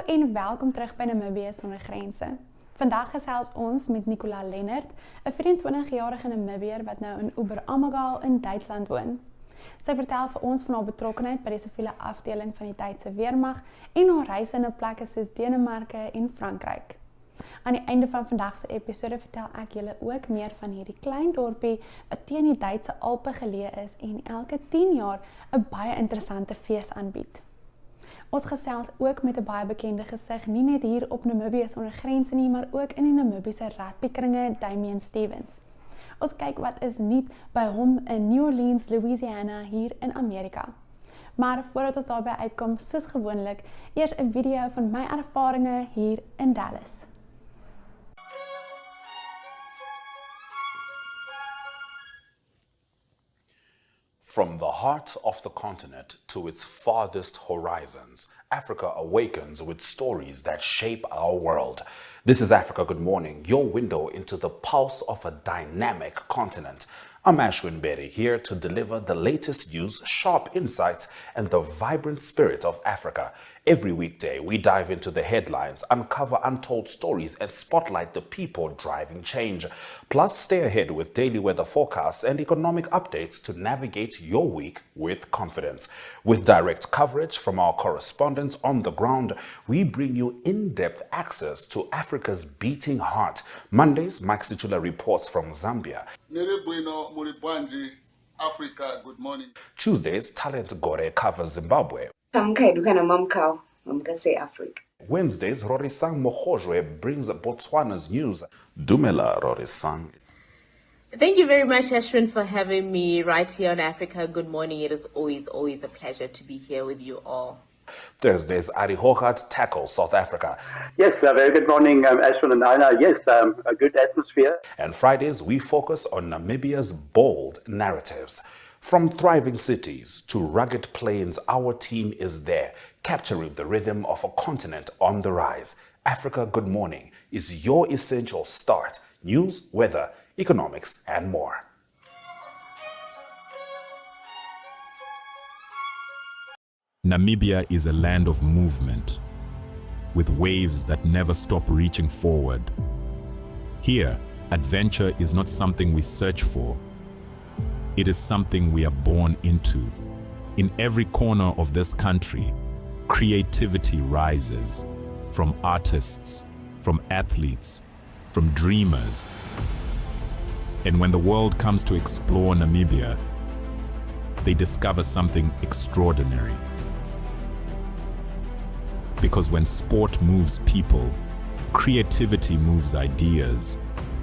en welkom terug by Namibië sonder grense. Vandag gesels ons met Nicola Lennert, 'n 24-jarige Namibiër wat nou in Oberammergau in Duitsland woon. Sy vertel vir ons van haar betrokkenheid by die siviele afdeling van die Duitse weermag en haar reise na plekke soos Denemarke en Frankryk. Aan die einde van vandag se episode vertel ek julle ook meer van hierdie klein dorpie wat teen die Duitse Alpe geleë is en elke 10 jaar 'n baie interessante fees aanbied. Ons gesels ook met 'n baie bekende gesig, nie net hier op Namibië sonder grense nie, maar ook in die Namibiese rugbykringe, Damian Stevens. Ons kyk wat is nuut by hom in New Orleans, Louisiana, hier in Amerika. Maar voordat ons daarby uitkom, soos gewoonlik, eers 'n video van my ervarings hier in Dallas. From the heart of the continent to its farthest horizons, Africa awakens with stories that shape our world. This is Africa Good Morning, your window into the pulse of a dynamic continent. I'm Ashwin Berry, here to deliver the latest news, sharp insights, and the vibrant spirit of Africa. Every weekday, we dive into the headlines, uncover untold stories, and spotlight the people driving change. Plus, stay ahead with daily weather forecasts and economic updates to navigate your week with confidence. With direct coverage from our correspondents on the ground, we bring you in-depth access to Africa's beating heart. Mondays, Mike Situla reports from Zambia. Africa, good morning. Tuesdays, Talent Gore covers Zimbabwe. Say Africa. Wednesdays, Rorisang Mohojwe brings Botswana's news. Dumela, Rorisang. Thank you very much, Ashwin, for having me right here on Africa Good Morning. It is always a pleasure to be here with you all. Thursdays, Ari Hogarth tackles South Africa. Yes, very good morning, Ashwin and Anna. Yes, a good atmosphere. And Fridays, we focus on Namibia's bold narratives. From thriving cities to rugged plains, our team is there, capturing the rhythm of a continent on the rise. Africa Good Morning is your essential start. News, weather, economics, and more. Namibia is a land of movement, with waves that never stop reaching forward. Here, adventure is not something we search for. It is something we are born into. In every corner of this country, creativity rises, from artists, from athletes, from dreamers. And when the world comes to explore Namibia, they discover something extraordinary. Because when sport moves people, creativity moves ideas,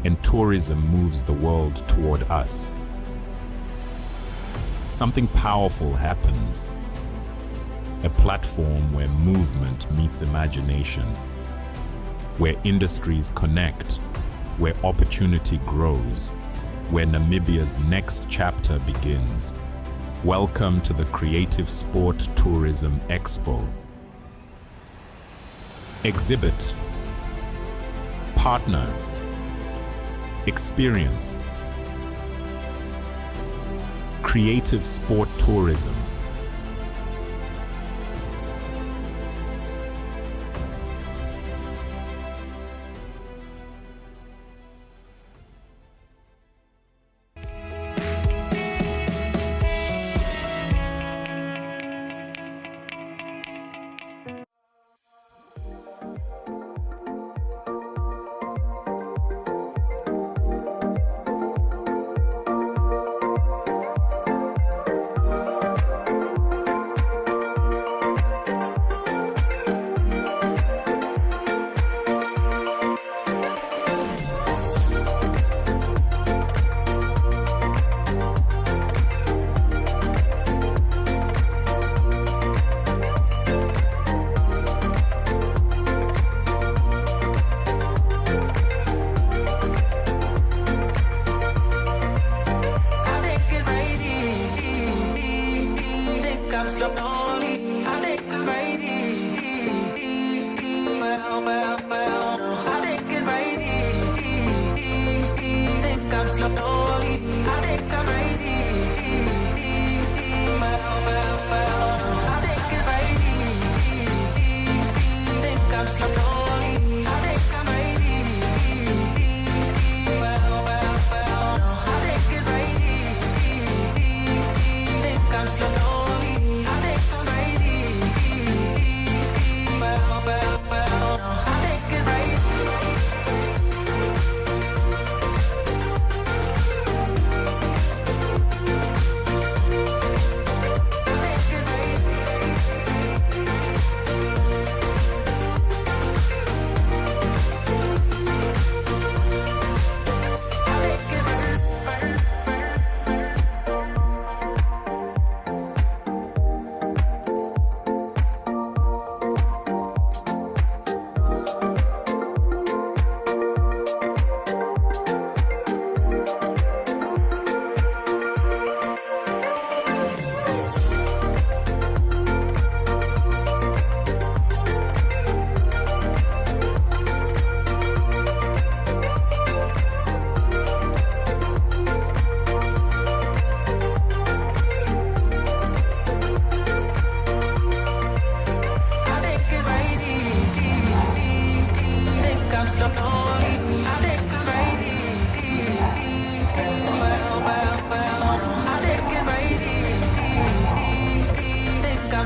and tourism moves the world toward us. Something powerful happens. A platform where movement meets imagination, where industries connect, where opportunity grows, where Namibia's next chapter begins. Welcome to the Creative Sport Tourism Expo. Exhibit, partner, experience. Creative Sport Tourism.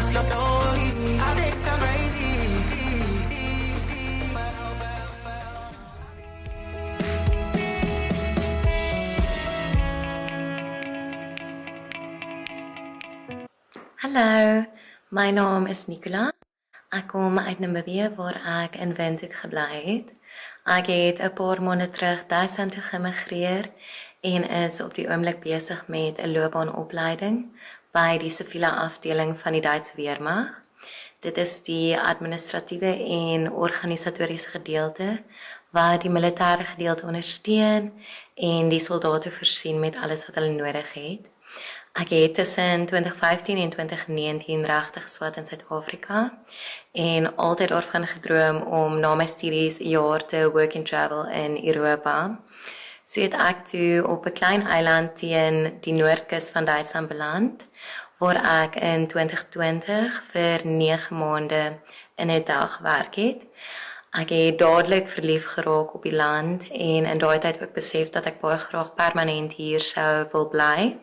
Hallo, my naam is Nicola. Ek kom uit Namibië waar ek in Windhoek gebly het. Ek het 'n paar maande terug Duitsland toe gemigreer en is op die oomblik besig met 'n loopbaanopleiding by die siviele afdeling van die Duitse Weermag. Dit is die administratiewe en organisatoriese gedeelte wat die militêre gedeelte ondersteun en die soldate voorsien met alles wat hulle nodig het. Ek het tussen 2015 en 2019 regtig geswat in Suid-Afrika en altyd daarvan gedroom om na my studies 'n jaar te work and travel in Europa. So het ek toe op 'n klein eiland teen die noordkus van Duitsland beland, waar ek in 2020 vir 9 maande in 'n dag gewerk het. Ek het dadelik verlief geraak op die land en in daai tyd ook besef dat ek baie graag permanent hier sou wil bly.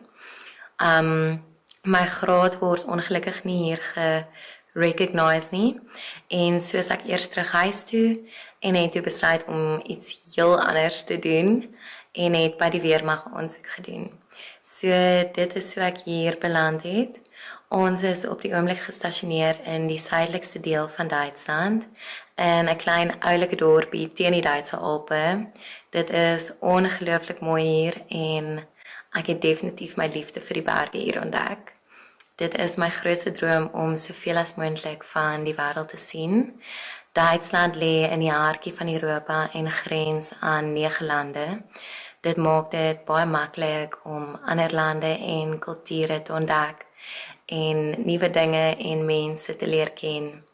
My graad word ongelukkig nie hier gerecognised nie en soos ek eers terug huis toe en het toe besluit om iets heel anders te doen en het by die Weermag aansoek gedoen. So dit is hoe ek hier beland het. Ons is op die oomblik gestasioneer in die suidelikste deel van Duitsland in 'n klein oulike dorpie teen die Duitse Alpe. Dit is ongelooflik mooi hier en ek het definitief my liefde vir die berge hier ontdek. Dit is my grootste droom om soveel as moontlik van die wêreld te sien. Duitsland lê in die hartjie van Europa en grens aan 9 lande. Dit maak dit baie maklik om ander lande en kulture te ontdek en nuwe dinge en mense te leer ken.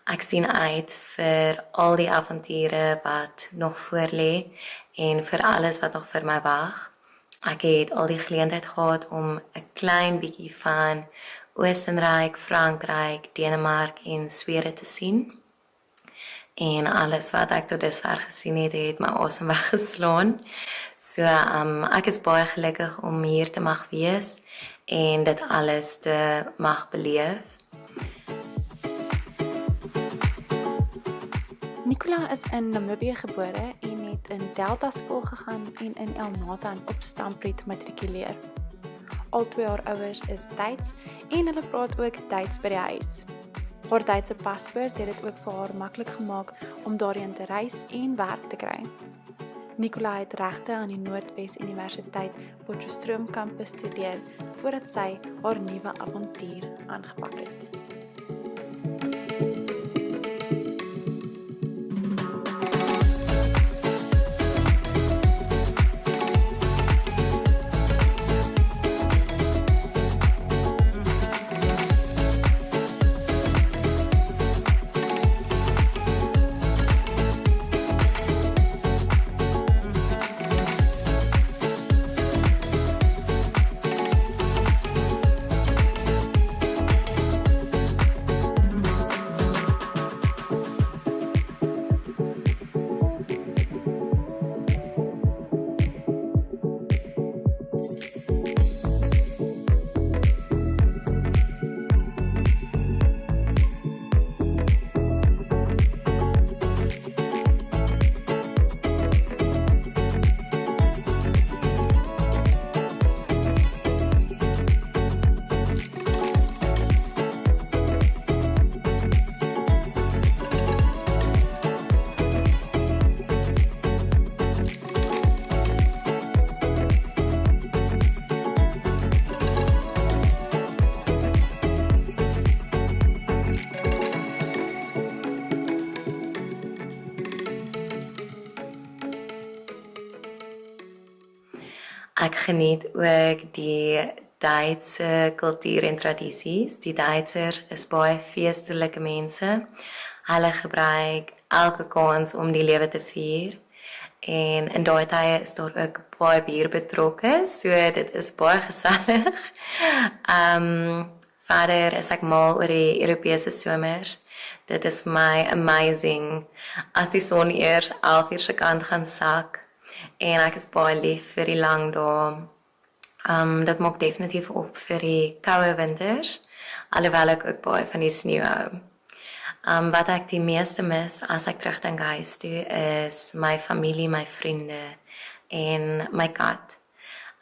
Ek sien uit vir al die avonture wat nog voor lê en vir alles wat nog vir my wag. Ek het al die geleentheid gehad om 'n klein bietjie van Oostenryk, Frankryk, Denemark en Swede te sien. En alles wat ek tot dusver gesien het, het my asem weggeslaan. So ek is baie gelukkig om hier te mag wees en dit alles te mag beleef. Nicola is in Namibië gebore en het in Delta skool gegaan en in El Nathan op Stampriet matrikuleer. Al 2 haar ouers is Duits en hulle praat ook Duits by die huis. Haar Duitse paspoort het dit ook vir haar maklik gemaak om daarheen te reis en werk te kry. Nicola het regte aan die Noordwes Universiteit Potchefstroom kampus studeer voordat sy haar nuwe avontuur aangepak het. Ek geniet ook die Duitse kultuur en tradisies. Die Duitsers is baie feestelike mense. Hulle gebruik elke kans om die lewe te vier. En in daai tye is daar ook baie bier betrokke, so dit is baie gesellig. Verder is ek mal oor die Europese somers. Dit is my amazing. As die son eers 11 uur se kant gaan sak, en ek is baie lief vir die lang dae. Dit maak definitief op vir die koue winters, alhoewel ek ook baie van die sneeu hou. Wat ek die meeste mis as ek terugdink huis toe is my familie, my vriende en my kat.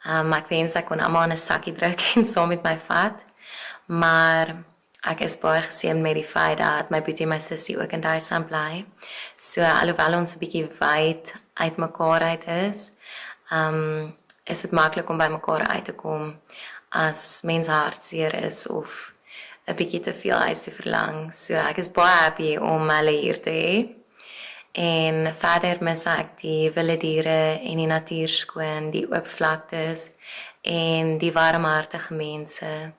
Ek wens ek kon almal in 'n sakkie druk en saam met my vat, maar ek is baie geseën met die feit dat my boetie en my sussie ook in Duitsland bly. So alhoewel ons 'n bietjie wyd uit mekaar uit is dit maklik om by mekaar uit te kom as mens hartseer is of 'n bietjie te veel huis te verlang. So ek is baie happy om hulle hier te hê. En verder mis ek die wilde diere en die natuur skoon, die oop vlaktes en die warmhartige mense.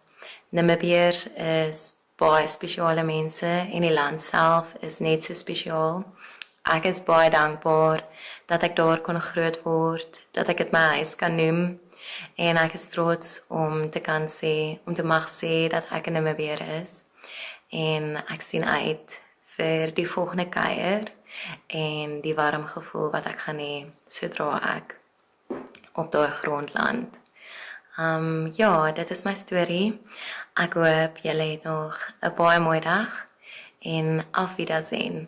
Namibiërs is baie spesiale mense en die land self is net so spesiaal. Ek is baie dankbaar dat ek daar kon groot word, dat ek dit my huis kan noem en ek is trots om te mag sê dat ek 'n Namibiër is en ek sien uit vir die volgende kuier en die warm gevoel wat ek gaan hê sodra ek op daai grond land. Ja, dit is my storie. Ek hoop julle het nog 'n baie mooi dag en auf Wiedersehen.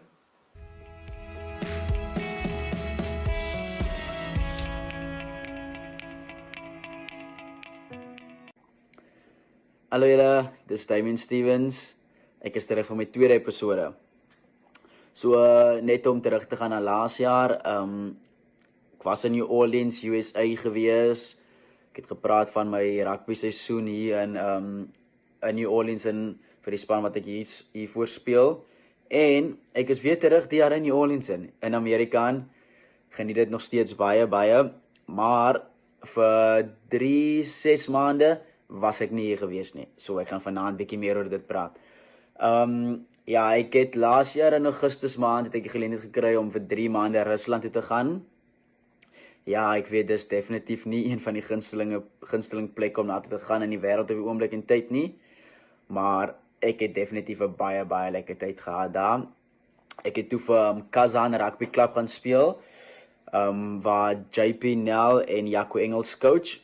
Hallo julle, dis Damien Stevens. Ek is terug van my tweede episode. So net om terug te gaan na laas jaar, ek was in New Orleans, USA gewees. Ek het gepraat van my rugby seisoen hier in New Orleans en vir die span wat ek hier voorspeel. En ek is weer terug die jaar in New Orleans in Amerika. Geniet dit nog steeds baie, maar vir 3-6 maande was ek nie hier gewees nie. So ek gaan vanaand bietjie meer oor dit praat. Ja, ek het laas jaar in Augustus maand het ek die geleentheid gekry om vir 3 maande Rusland toe te gaan. Ja, ek weet dis definitief nie een van die gunsteling plekke om na toe te gaan in die wêreld op die oomblik en tyd nie. Maar ek het definitief 'n baie lekker tyd gehad daar. Ek het toe vir Kazan Rugby Club gaan speel, waar JP Nel en Jaco Engels coach.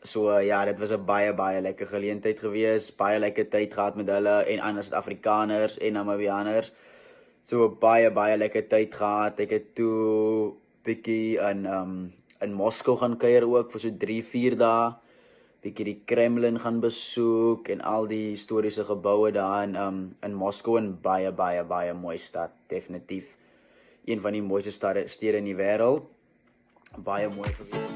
So ja, dit was 'n baie lekker geleentheid gewees, baie lekker tyd gehad met hulle en ander Suid-Afrikaners en Namibianers. So baie lekker tyd gehad. Ek het toe bietjie in Moskou gaan kuier ook vir so 3-4 dae. Bietjie die Kremlin gaan besoek en al die historiese geboue daar in Moskou, en baie mooi stad, definitief. Een van die mooiste stede in die wêreld. Baie mooi gewees.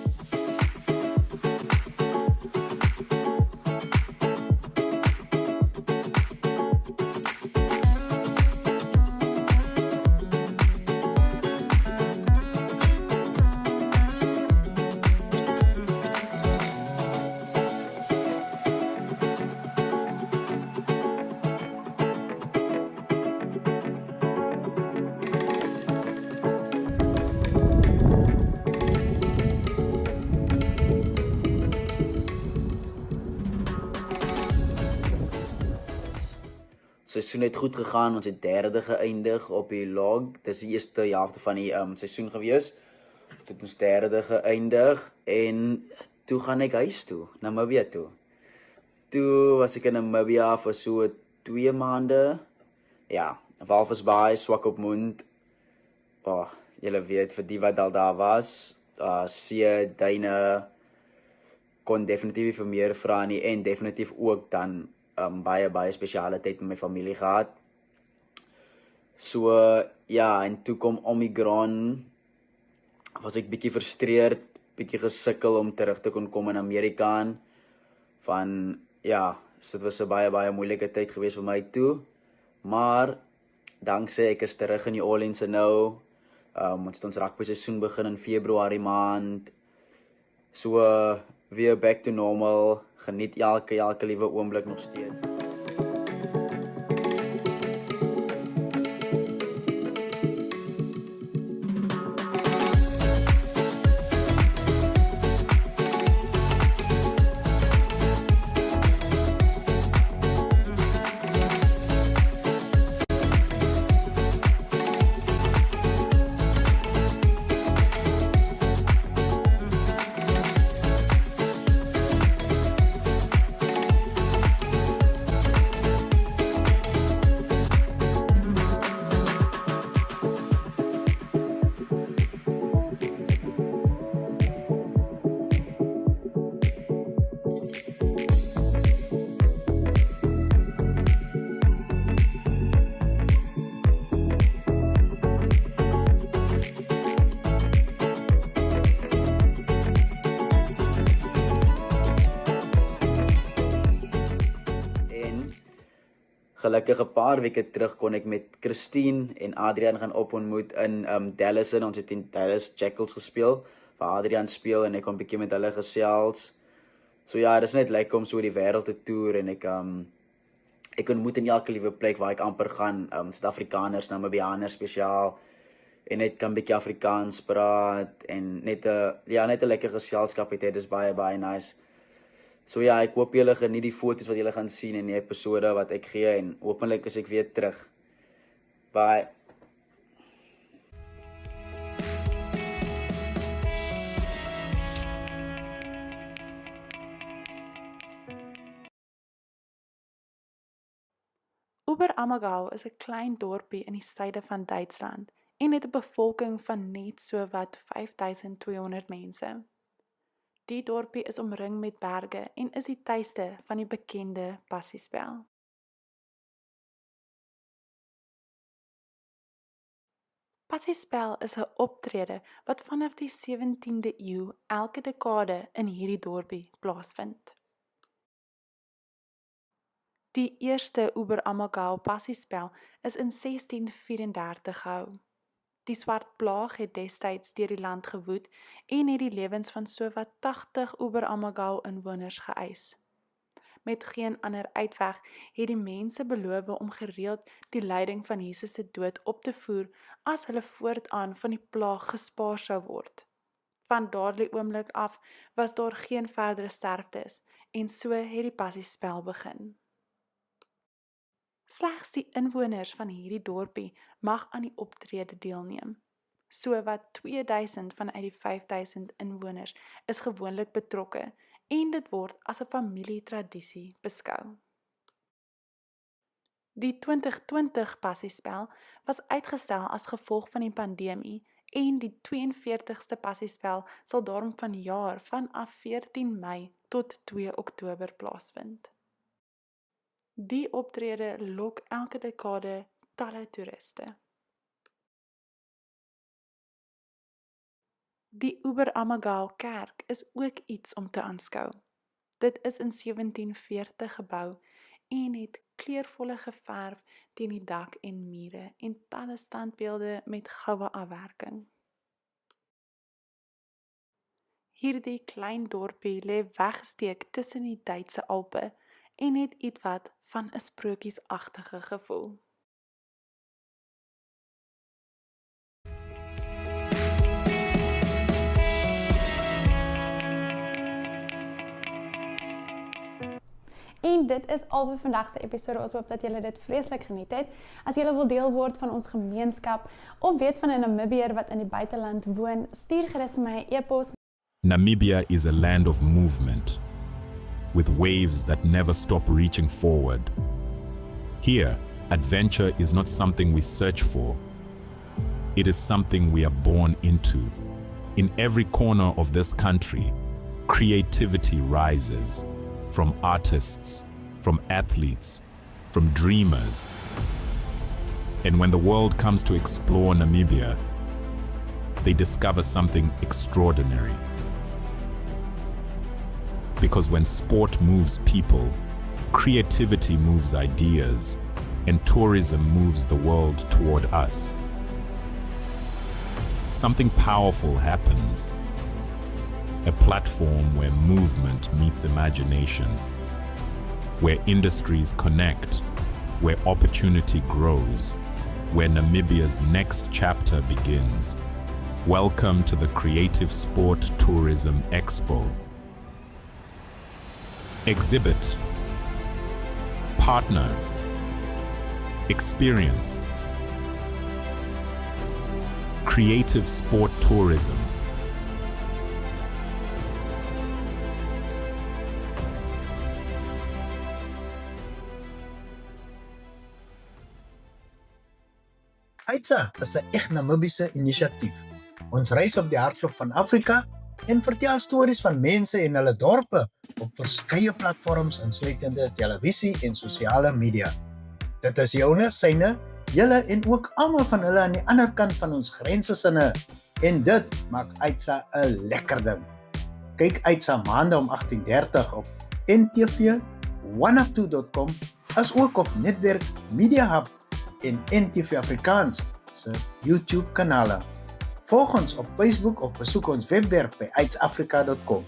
Seisoen het goed gegaan, ons het derde geëindig op die log. Dis die eerste helfte van die seisoen gewees. Toe het ons derde geëindig en toe gaan ek huis toe, Namibia toe. Toe was ek in Namibia vir so 2 maande. Ja, Walvis Bay, Swakopmund. Julle weet, vir die wat al daar was, see, duine, kon definitief vir meer vra nie, en definitief ook dan baie spesiale tyd met my familie gehad. So ja, en toe kom Omicron, was ek bietjie frustreerd, bietjie gesukkel om terug te kon kom in Amerika. So dit was 'n baie moeilike tyd gewees vir my toe, maar dankse ek is terug in New Orleans nou. Ons het ons rugby seisoen begin in Februarie maand. So weer back to normal. Geniet elke liewe oomblik nog steeds. gelukkig 'n paar weke terug kon ek met Christine en Adrian gaan opontmoet in Dallas. Ons het in Dallas Jackals gespeel, waar Adrian speel en ek kon 'n bietjie met hulle gesels. So ja, dit is net lekker om so die wêreld te toer en ek ontmoet in elke liewe plek waar ek amper gaan, Suid-Afrikaners, Namibianers spesiaal, en net kan 'n bietjie Afrikaans praat en net 'n lekker geselskap het. Dit is baie nice. So ja, ek hoop julle geniet die foto's wat julle gaan sien en die episode wat ek gee en hopelik is ek weer terug. Bye. Oberammergau is 'n klein dorpie in die suide van Duitsland en het 'n bevolking van net so wat 5200 mense. Die dorpie is omring met berge en is die tuiste van die bekende passiespel. Passiespel is 'n optrede wat vanaf die 17de eeu elke dekade in hierdie dorpie plaasvind. Die eerste Oberammergau passiespel is in 1634 gehou. Die swart plaag het destyds deur die land gewoed en het die lewens van sowat 80 Oberammergau inwoners geëis. Met geen ander uitweg het die mense beloof om gereeld die lyding van Jesus se dood op te voer as hulle voortaan van die plaag gespaar sou word. Van daardie oomblik af was daar geen verdere sterftes en so het die passiespel begin. Slegs die inwoners van hierdie dorpie mag aan die optrede deelneem. Sowat 2000 vanuit die 5000 inwoners is gewoonlik betrokke en dit word as 'n familietradisie beskou. Die 2020 passiespel was uitgestel as gevolg van die pandemie en die 42ste passiespel sal daarom vanjaar vanaf 14 Mei tot 2 Oktober plaasvind. Die optrede lok elke dekade talle toeriste. Die Oberammergau kerk is ook iets om te aanskou. Dit is in 1740 gebou en het kleurvolle geverf teen die dak en mure en talle standbeelde met goue afwerking. Hierdie klein dorpie lê weggesteek tussen die Duitse Alpe en het ietwat van 'n sprokiesagtige gevoel. En dit is al vir vandag se episode. Ons hoop dat julle dit vreeslik geniet het. As julle wil deel word van ons gemeenskap of weet van 'n Namibier wat in die buiteland woon, stuur gerus my 'n e-pos. Namibia is a land of movement, with waves that never stop reaching forward. Here, adventure is not something we search for. It is something we are born into. In every corner of this country, creativity rises. From artists, from athletes, from dreamers. And when the world comes to explore Namibia, they discover something extraordinary. Because when sport moves people, creativity moves ideas, and tourism moves the world toward us. Something powerful happens. A platform where movement meets imagination, where industries connect, where opportunity grows, where Namibia's next chapter begins. Welcome to the Creative Sport Tourism Expo. Exhibit, partner, experience. Creative Sport Tourism. AITSA is 'n eg Namibiese inisiatief. Ons reis op die hartklop van Afrika en vertel stories van mense en hulle dorpe op verskeie platforms insluitende televisie en sosiale media. Dit is joune, syne, julle en ook almal van hulle aan die ander kant van ons grense sinne en dit maak AITSA 'n lekker ding. Kyk AITSA maande om 18:30 op NTV, 1up2.com as ook op Netwerk Media Hub en NTV Afrikaans se YouTube kanale. Volg ons op Facebook of besoek ons webwerf by aidsafrica.com.